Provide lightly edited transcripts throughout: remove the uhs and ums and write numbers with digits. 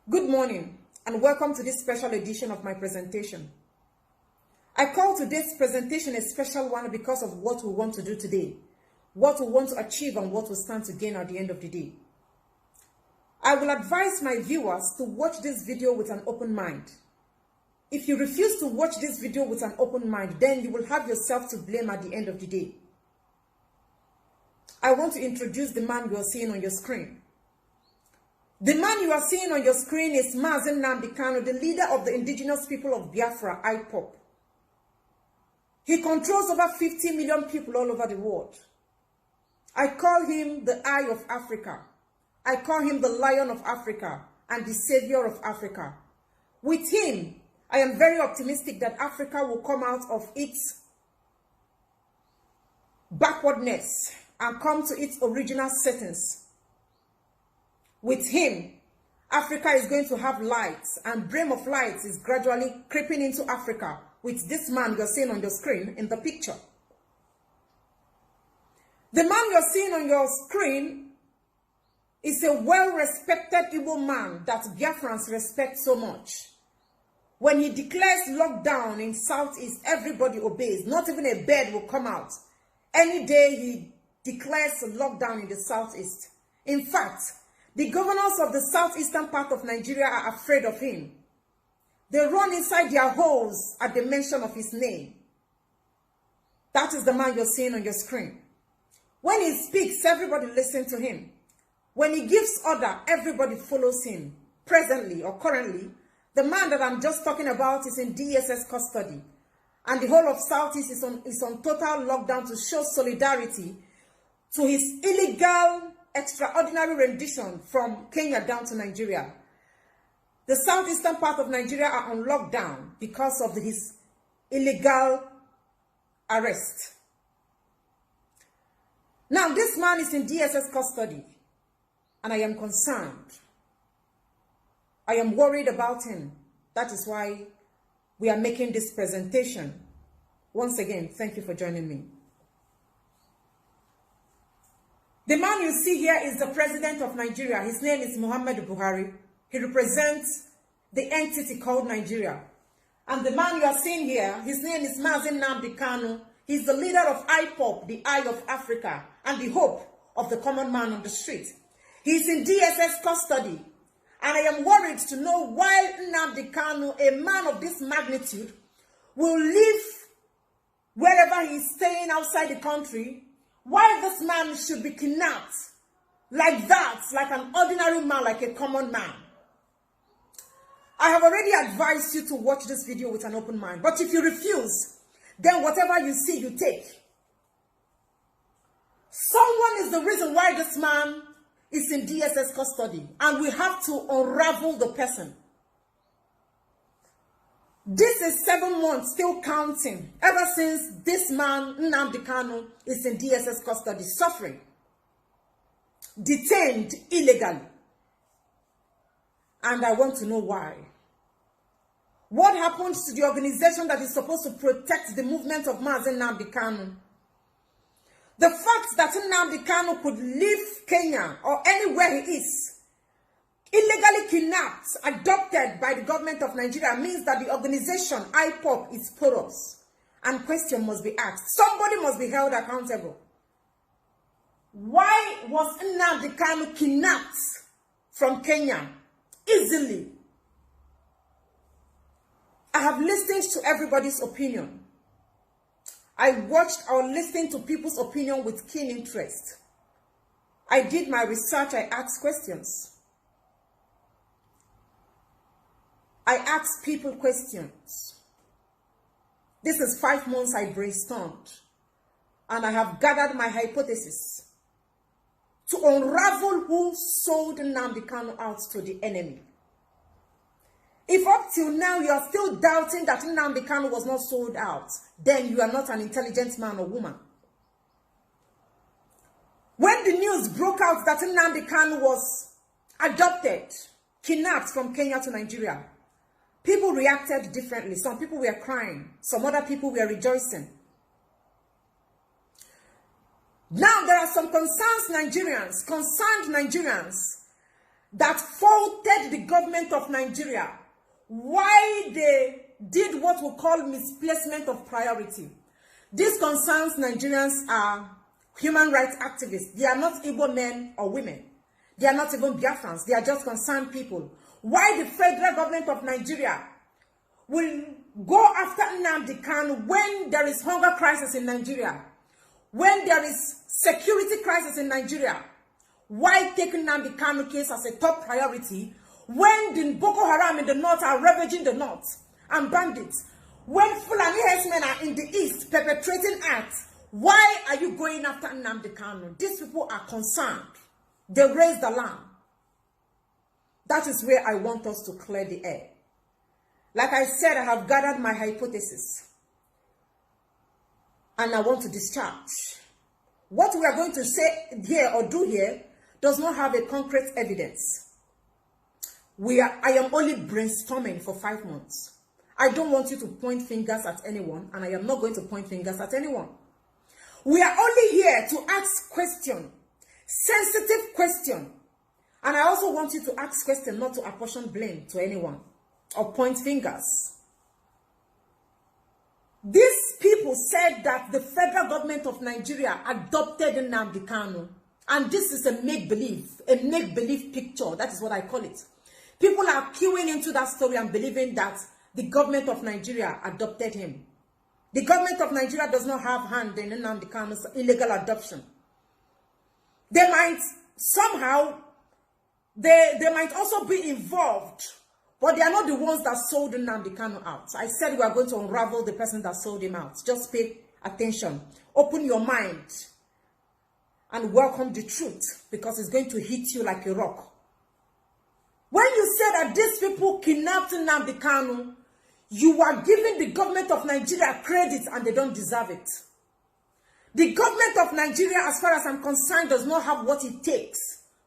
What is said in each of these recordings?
Good morning and welcome to this special edition of my presentation. I call today's presentation a special one because of what we want to do today, what we want to achieve and what we stand to gain at the end of the day. I will advise my viewers to watch this video with an open mind. If you refuse to watch this video with an open mind, then you will have yourself to blame at the end of the day. I want to introduce the man you are seeing on your screen. The man you are seeing on your screen is Mazi Nnamdi Kanu, the leader of the indigenous people of Biafra, IPOB. He controls over 50 million people all over the world. I call him the Eye of Africa. I call him the Lion of Africa and the Savior of Africa. With him, I am very optimistic that Africa will come out of its backwardness and come to its original settings. With him, Africa is going to have lights, and Brim of Lights is gradually creeping into Africa with this man you're seeing on your screen in the picture. The man you're seeing on your screen is a well-respected Igbo man that Biafrans respect so much. When he declares lockdown in Southeast, everybody obeys. Not even a bird will come out. Any day he declares a lockdown in the Southeast. In fact, the governors of the southeastern part of Nigeria are afraid of him. They run inside their holes at the mention of his name. That is the man you're seeing on your screen. When he speaks, everybody listens to him. When he gives order, everybody follows him. Presently or currently, the man that I'm just talking about is in DSS custody. And the whole of Southeast is on total lockdown to show solidarity to his illegal extraordinary rendition from Kenya down to Nigeria. The southeastern part of Nigeria are on lockdown because of his illegal arrest. Now, this man is in DSS custody, and I am concerned. I am worried about him. That is why we are making this presentation. Once again, thank you for joining me. The man you see here is the president of Nigeria. His name is Muhammadu Buhari. He represents the entity called Nigeria. And the man you are seeing here, his name is Mazi Nnamdi Kanu. He's the leader of IPOB, the Eye of Africa, and the hope of the common man on the street. He's in DSS custody. And I am worried to know why Nnamdi Kanu, a man of this magnitude, will live wherever he's staying outside the country. Why this man should be kidnapped like that, like an ordinary man, like a common man. I have already advised you to watch this video with an open mind. But if you refuse, then whatever you see, you take. Someone is the reason why this man is in DSS custody. And we have to unravel the person. This is 7 months, still counting, ever since this man, Nnamdi Kanu, is in DSS custody, suffering, detained illegally. And I want to know why. What happens to the organization that is supposed to protect the movement of Mazi Nnamdi Kanu? The fact that Nnamdi Kanu could leave Kenya or anywhere he is, illegally kidnapped, adopted by the government of Nigeria, means that the organization, IPOB, is porous. And question must be asked. Somebody must be held accountable. Why was Nnamdi Kanu kidnapped from Kenya easily? I have listened to everybody's opinion. I watched or listened to people's opinion with keen interest. I did my research, I asked questions. I asked people questions. This is 5 months I brainstormed. And I have gathered my hypothesis to unravel who sold Nnamdi Kanu out to the enemy. If up till now you are still doubting that Nnamdi Kanu was not sold out, then you are not an intelligent man or woman. When the news broke out that Nnamdi Kanu was adopted, kidnapped from Kenya to Nigeria, people reacted differently. Some people were crying. Some other people were rejoicing. Now there are some concerned Nigerians that faulted the government of Nigeria, why they did what we call misplacement of priority. This concerns Nigerians are human rights activists. They are not Igbo men or women. They are not even Biafrans. They are just concerned people. Why the federal government of Nigeria will go after Nnamdi Kanu when there is hunger crisis in Nigeria, when there is security crisis in Nigeria? Why take Nnamdi Kanu case as a top priority when the Boko Haram in the north are ravaging the north and bandits? When Fulani herdsmen are in the east perpetrating acts, why are you going after Nnamdi Kanu? These people are concerned. They raise the lamb. That is where I want us to clear the air. Like I said, I have gathered my hypothesis. And I want to discharge. What we are going to say here or do here does not have a concrete evidence. I am only brainstorming for 5 months. I don't want you to point fingers at anyone, and I am not going to point fingers at anyone. We are only here to ask questions, sensitive questions. And I also want you to ask questions, not to apportion blame to anyone or point fingers. These people said that the federal government of Nigeria adopted Nnamdi Kanu. And this is a make-believe picture. That is what I call it. People are queuing into that story and believing that the government of Nigeria adopted him. The government of Nigeria does not have hand in Nnamdi Kanu's illegal adoption. They might somehow, they might also be involved, but they are not the ones that sold Nnamdi Kanu out. I said we are going to unravel the person that sold him out. Just pay attention. Open your mind and welcome the truth, because it's going to hit you like a rock. When you say that these people kidnapped Nnamdi Kanu, you are giving the government of Nigeria credit and they don't deserve it. The government of Nigeria, as far as I'm concerned, does not have what it takes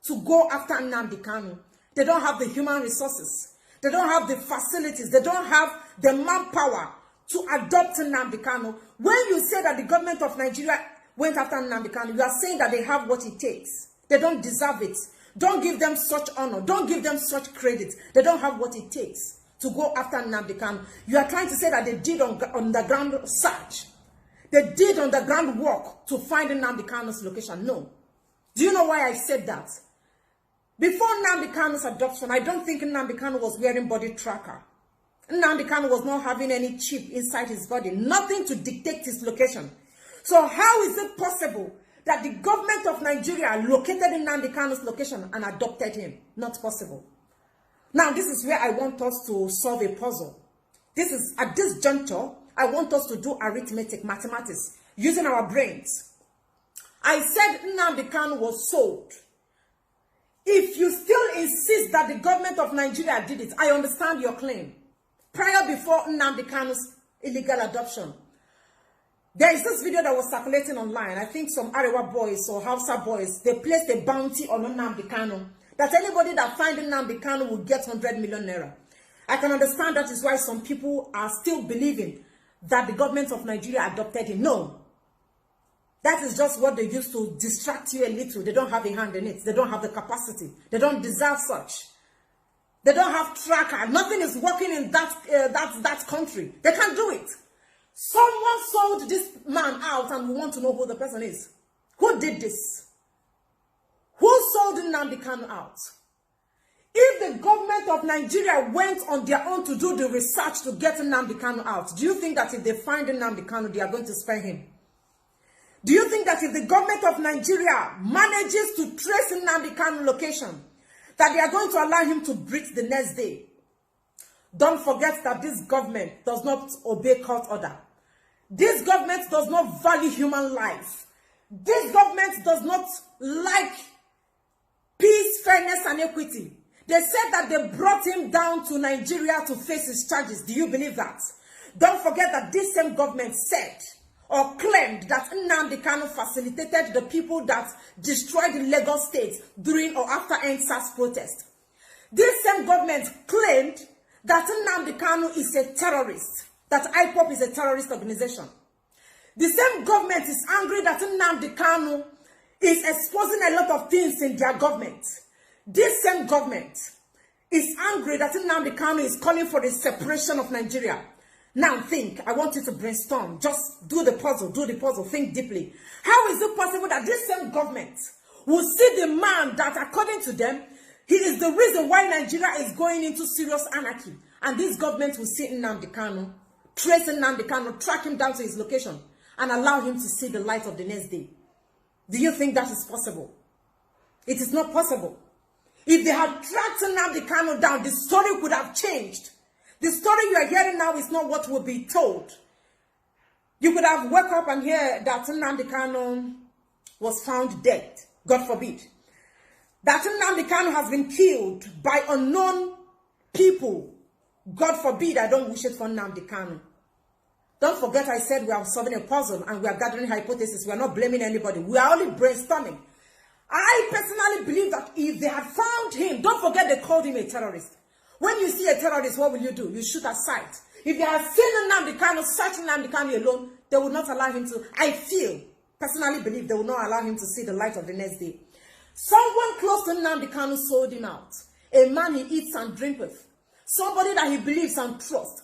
to go after Nnamdi Kanu. They don't have the human resources. They don't have the facilities. They don't have the manpower to adopt Nnamdi Kanu. When you say that the government of Nigeria went after Nnamdi Kanu, you are saying that they have what it takes. They don't deserve it. Don't give them such honor. Don't give them such credit. They don't have what it takes to go after Nnamdi Kanu. You are trying to say that they did underground search. They did underground work to find Nnamdi Kanu's location. No. Do you know why I said that? Before Nnamdi Kanu's adoption, I don't think Nnamdi Kanu was wearing body tracker. Nnamdi Kanu was not having any chip inside his body. Nothing to dictate his location. So how is it possible that the government of Nigeria located Nnamdi Kanu's location and adopted him? Not possible. Now, this is where I want us to solve a puzzle. This is, at this juncture, I want us to do arithmetic, mathematics, using our brains. I said Nnamdi Kanu was sold. If you still insist that the government of Nigeria did it, I understand your claim. Prior before Nnamdi Kanu's illegal adoption, there is this video that was circulating online. I think some Arewa boys or Hausa boys, they placed a bounty on Nnamdi Kanu, that anybody that finds Nnamdi Kanu will get 100 million naira. I can understand that is why some people are still believing that the government of Nigeria adopted him. No. That is just what they use to distract you a little. They don't have a hand in it. They don't have the capacity. They don't deserve such. They don't have tracker. Nothing is working in that country. They can't do it. Someone sold this man out and we want to know who the person is. Who did this? Who sold Nnamdi Kanu out? If the government of Nigeria went on their own to do the research to get Nnamdi Kanu out, do you think that if they find Nnamdi Kanu, they are going to spare him? Do you think that if the government of Nigeria manages to trace Nnamdi Kanu's location, that they are going to allow him to breathe the next day? Don't forget that this government does not obey court order. This government does not value human life. This government does not like peace, fairness, and equity. They said that they brought him down to Nigeria to face his charges. Do you believe that? Don't forget that this same government said or claimed that Nnamdi Kanu facilitated the people that destroyed the Lagos state during or after NSAS protest. This same government claimed that Nnamdi Kanu is a terrorist, that IPOP is a terrorist organization. The same government is angry that Nnamdi Kanu is exposing a lot of things in their government. this same government is angry that Nnamdi Kanu is calling for the separation of Nigeria. Now think, I want you to brainstorm. Just do the puzzle, think deeply. How is it possible that this same government will see the man that, according to them, he is the reason why Nigeria is going into serious anarchy? And this government will see Nnamdi Kanu, trace Nnamdi Kanu, track him down to his location, and allow him to see the light of the next day. Do you think that is possible? It is not possible. If they had tracked Nnamdi Kanu down, the story could have changed. The story you are hearing now is not what will be told. You could have woke up and hear that Nnamdi Kanu was found dead. God forbid. That Nnamdi Kanu has been killed by unknown people. God forbid, I don't wish it for Nnamdi Kanu. Don't forget I said we are solving a puzzle and we are gathering hypotheses. We are not blaming anybody. We are only brainstorming. I personally believe that if they had found him, don't forget they called him a terrorist. When you see a terrorist, what will you do? You shoot at sight. If they had seen Nnamdi Kanu, searching Nnamdi Kanu alone, they would not allow him to, personally believe they will not allow him to see the light of the next day. Someone close to Nnamdi Kanu sold him out. A man he eats and drinks with. Somebody that he believes and trusts.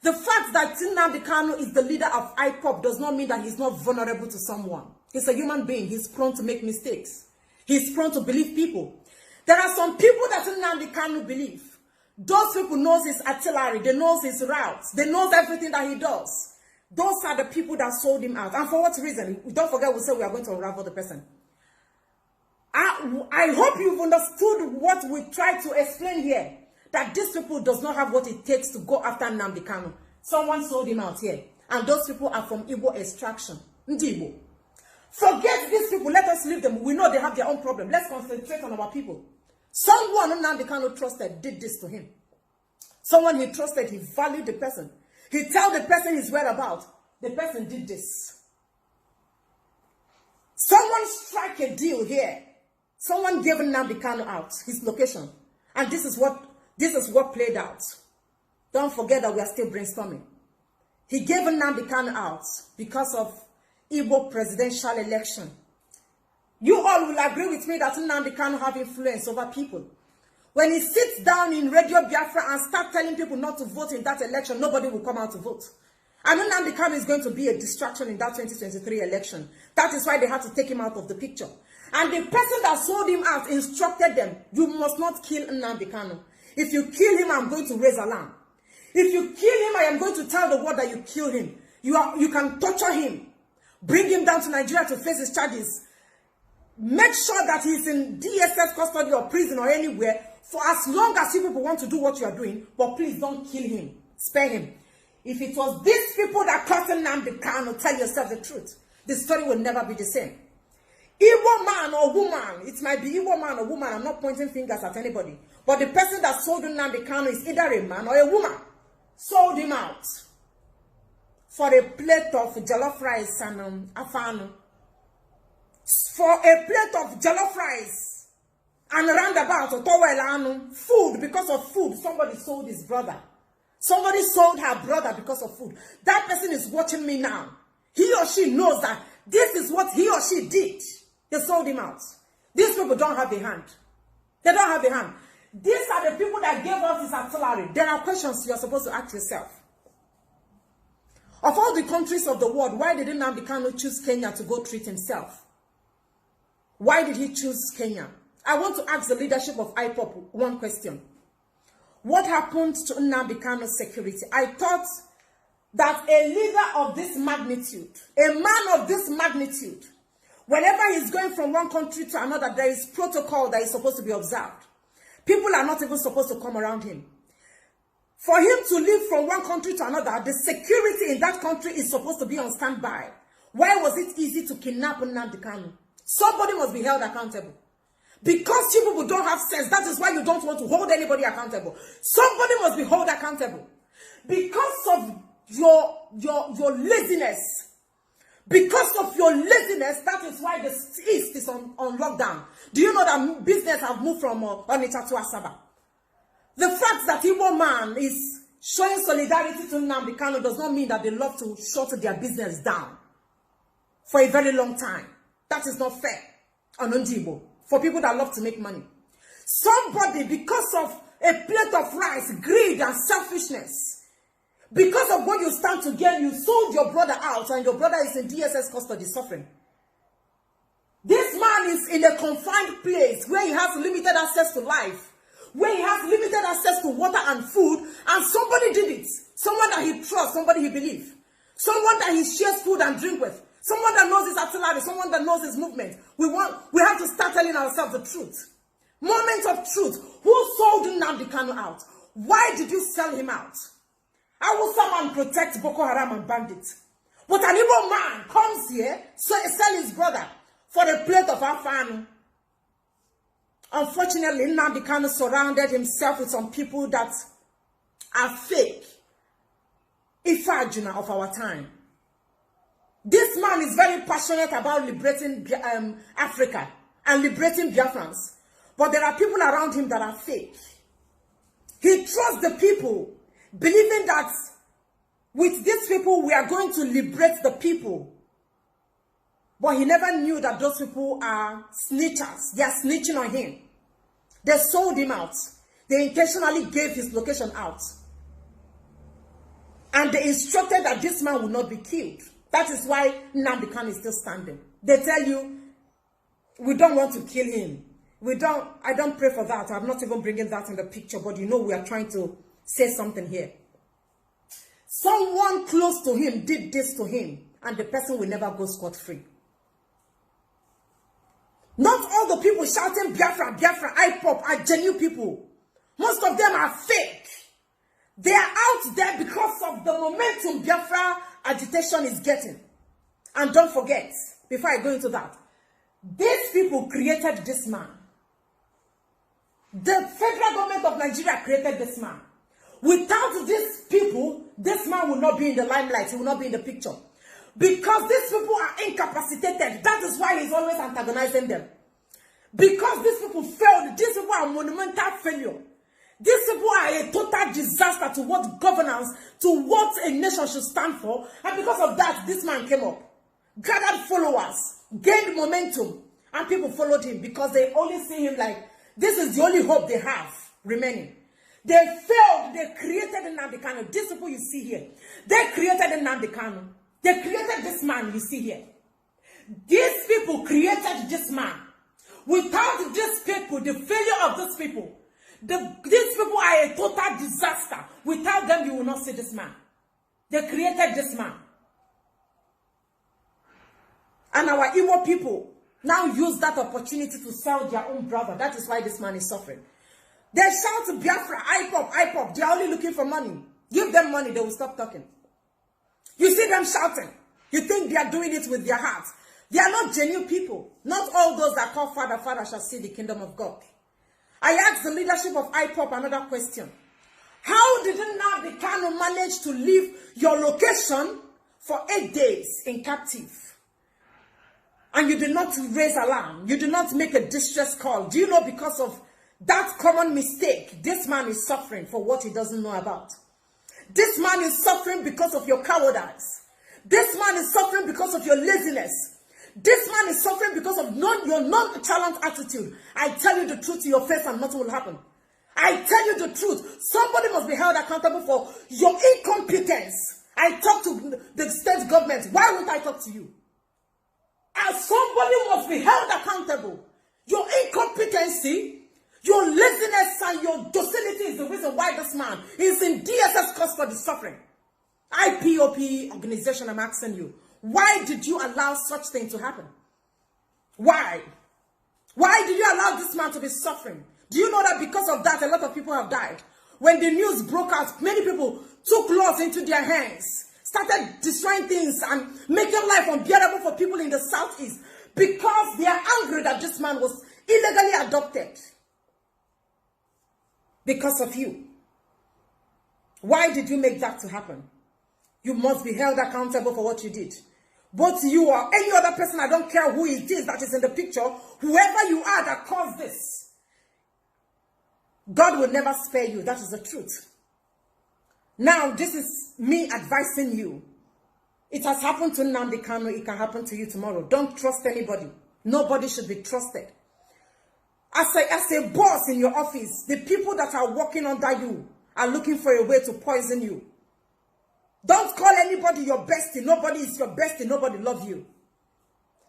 The fact that Nnamdi Kanu is the leader of IPOP does not mean that he's not vulnerable to someone. He's a human being. He's prone to make mistakes. He's prone to believe people. There are some people that Nnamdi Kanu believe. Those people knows his artillery. They knows his routes. They knows everything that he does. Those are the people that sold him out. And for what reason? Don't forget we said we are going to unravel the person. I hope you've understood what we try to explain here. That these people does not have what it takes to go after Nnamdi Kanu. Someone sold him out here. And those people are from Igbo extraction. Ndi Igbo. Forget these people. Let us leave them. We know they have their own problem. Let's concentrate on our people. Someone Nnamdi Kanu trusted did this to him. Someone he trusted, he valued the person. He tell the person his whereabouts. The person did this. Someone strike a deal here. Someone gave Nnamdi Kanu out, his location. And this is what played out. Don't forget that we are still brainstorming. He gave Nnamdi Kanu out because of Igbo presidential election. You all will agree with me that Nnamdi Kanu have influence over people. When he sits down in Radio Biafra and starts telling people not to vote in that election, nobody will come out to vote. And Nnamdi Kanu is going to be a distraction in that 2023 election. That is why they had to take him out of the picture. And the person that sold him out instructed them, you must not kill Nnamdi Kanu. If you kill him, I'm going to raise alarm. If you kill him, I am going to tell the world that you killed him. You can torture him. Bring him down to Nigeria to face his charges. Make sure that he's in DSS custody or prison or anywhere for as long as you people want to do what you are doing. But please don't kill him. Spare him. If it was these people that caused Nnamdi Kanu, tell yourself the truth. The story will never be the same. Igbo man or woman, it might be Igbo man or woman, I'm not pointing fingers at anybody. But the person that sold Nnamdi Kanu is either a man or a woman. Sold him out for a plate of jollof rice and afano. For a plate of jollof rice and roundabout or towel food, because of food, somebody sold his brother. Somebody sold her brother because of food. That person is watching me now. He or she knows that this is what he or she did. They sold him out. These people don't have a hand. They don't have a hand. These are the people that gave us this artillery. There are questions you are supposed to ask yourself. Of all the countries of the world, why did Nnamdi Kanu choose Kenya to go treat himself? Why did he choose Kenya? I want to ask the leadership of IPOP one question. What happened to Nnamdi Kanu's security? I thought that a leader of this magnitude, a man of this magnitude, whenever he's going from one country to another, there is protocol that is supposed to be observed. People are not even supposed to come around him. For him to leave from one country to another, the security in that country is supposed to be on standby. Why was it easy to kidnap Nnamdi Kanu? Somebody must be held accountable. Because you people don't have sense, that is why you don't want to hold anybody accountable. Somebody must be held accountable. Because of your laziness. Because of your laziness, that is why the East is on lockdown. Do you know that business have moved from Onitsha to Asaba? The fact that Igbo man is showing solidarity to Nnamdi Kanu does not mean that they love to shut their business down for a very long time. That is not fair on Igbo, for people that love to make money. Somebody, because of a plate of rice, greed and selfishness, because of what you stand to gain, you sold your brother out, and your brother is in DSS custody suffering. This man is in a confined place where he has limited access to life, where he has limited access to water and food, and somebody did it. Someone that he trusts, somebody he believes, someone that he shares food and drink with, someone that knows his artillery, someone that knows his movement. We have to start telling ourselves the truth. Moment of truth. Who sold Nnamdi Kanu out? Why did you sell him out? How will someone protect Boko Haram and bandits? But an evil man comes here, sell his brother for a plate of afan. Unfortunately, Nnamdi Kanu surrounded himself with some people that are fake. Ifajuna of our time. This man is very passionate about liberating Africa and liberating Biafrans. But there are people around him that are fake. He trusts the people, believing that with these people we are going to liberate the people. But he never knew that those people are snitchers. They are snitching on him. They sold him out. They intentionally gave his location out. And they instructed that this man would not be killed. That is why Nnamdi Kanu is still standing. They tell you, we don't want to kill him. I don't pray for that. I'm not even bringing that in the picture, but you know we are trying to say something here. Someone close to him did this to him, and the person will never go scot-free. Not all the people shouting Biafra, Biafra, IPOP are genuine people. Most of them are fake. They are out there because of the momentum Biafra agitation is getting. And don't forget, before I go into that, these people created this man. The federal government of Nigeria created this man. Without these people, this man will not be in the limelight. He will not be in the picture. Because these people are incapacitated. That is why he's always antagonizing them. Because these people failed. These people are monumental failure. These people are a total disaster to what governance, to what a nation should stand for. And because of that, this man came up. Gathered followers. Gained momentum. And people followed him because they only see him like, this is the only hope they have remaining. They failed. They created Nnamdi Kanu. These people you see here. They created Nnamdi Kanu. They created this man you see here. These people created this man. Without these people, the failure of these people, these people are a total disaster. Without them, you will not see this man. They created this man. And our evil people now use that opportunity to sell their own brother. That is why this man is suffering. They shout Biafra, IPOP, IPOP. They are only looking for money. Give them money, they will stop talking. You see them shouting. You think they are doing it with their hearts. They are not genuine people. Not all those that call Father, Father shall see the kingdom of God. I asked the leadership of IPOP another question. How did Nnamdi Kanu manage to leave your location for 8 days in captive? And you did not raise alarm. You did not make a distress call. Do you know because of that common mistake, this man is suffering for what he doesn't know about? This man is suffering because of your cowardice. This man is suffering because of your laziness. This man is suffering because of your nonchalant attitude. I tell you the truth to your face and nothing will happen. I tell you the truth. Somebody must be held accountable for your incompetence. I talk to the state government. Why won't I talk to you? And somebody must be held accountable. Your incompetency, your laziness, and your docility is the reason why this man is in DSS custody suffering. IPOP organization, I'm asking you, why did you allow such thing to happen? Why? Why did you allow this man to be suffering? Do you know that because of that, a lot of people have died? When the news broke out, many people took laws into their hands, started destroying things and making life unbearable for people in the southeast because they are angry that this man was illegally adopted. Because of you. Why did you make that to happen? You must be held accountable for what you did. Both you or any other person, I don't care who it is that is in the picture, whoever you are that caused this, God will never spare you. That is the truth. Now, this is me advising you. It has happened to Nnamdi Kanu. It can happen to you tomorrow. Don't trust anybody. Nobody should be trusted. As a boss in your office, the people that are working under you are looking for a way to poison you. Don't call anybody your bestie. Nobody is your bestie. Nobody loves you.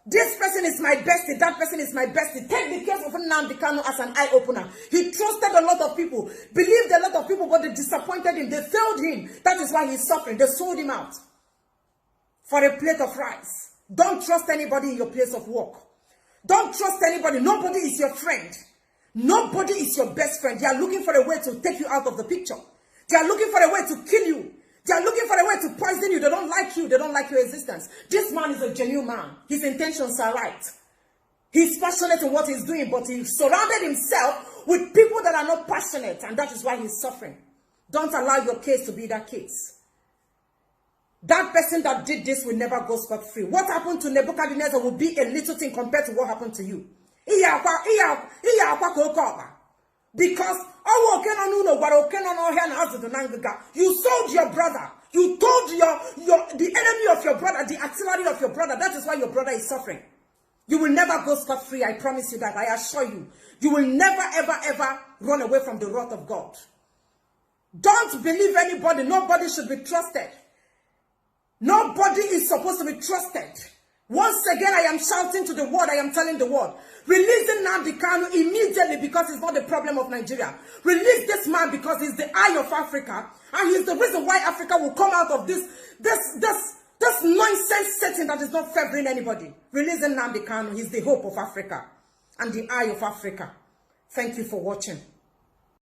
This person is my bestie. That person is my bestie. Take the case of Nnamdi Kanu as an eye-opener. He trusted a lot of people, believed a lot of people, but they disappointed him. They failed him. That is why he's suffering. They sold him out for a plate of rice. Don't trust anybody in your place of work. Don't trust anybody. Nobody is your friend. Nobody is your best friend. They are looking for a way to take you out of the picture. They are looking for a way to kill you. They are looking for a way to poison you. They don't like you. They don't like your existence. This man is a genuine man. His intentions are right. He's passionate in what he's doing, but he surrounded himself with people that are not passionate, and that is why he's suffering. Don't allow your case to be that case. That person that did this will never go scot-free. What happened to Nebuchadnezzar will be a little thing compared to what happened to you. Because you sold your brother. You told the enemy of your brother, the artillery of your brother. That is why your brother is suffering. You will never go scot-free. I promise you that. I assure you. You will never, ever, ever run away from the wrath of God. Don't believe anybody. Nobody should be trusted. Nobody is supposed to be trusted. Once again, I am shouting to the world. I am telling the world. Release Nnamdi Kanu immediately, because it's not the problem of Nigeria. Release this man because he's the eye of Africa. And he's the reason why Africa will come out of this nonsense setting that is not favoring anybody. Release Nnamdi Kanu. He's the hope of Africa and the eye of Africa. Thank you for watching.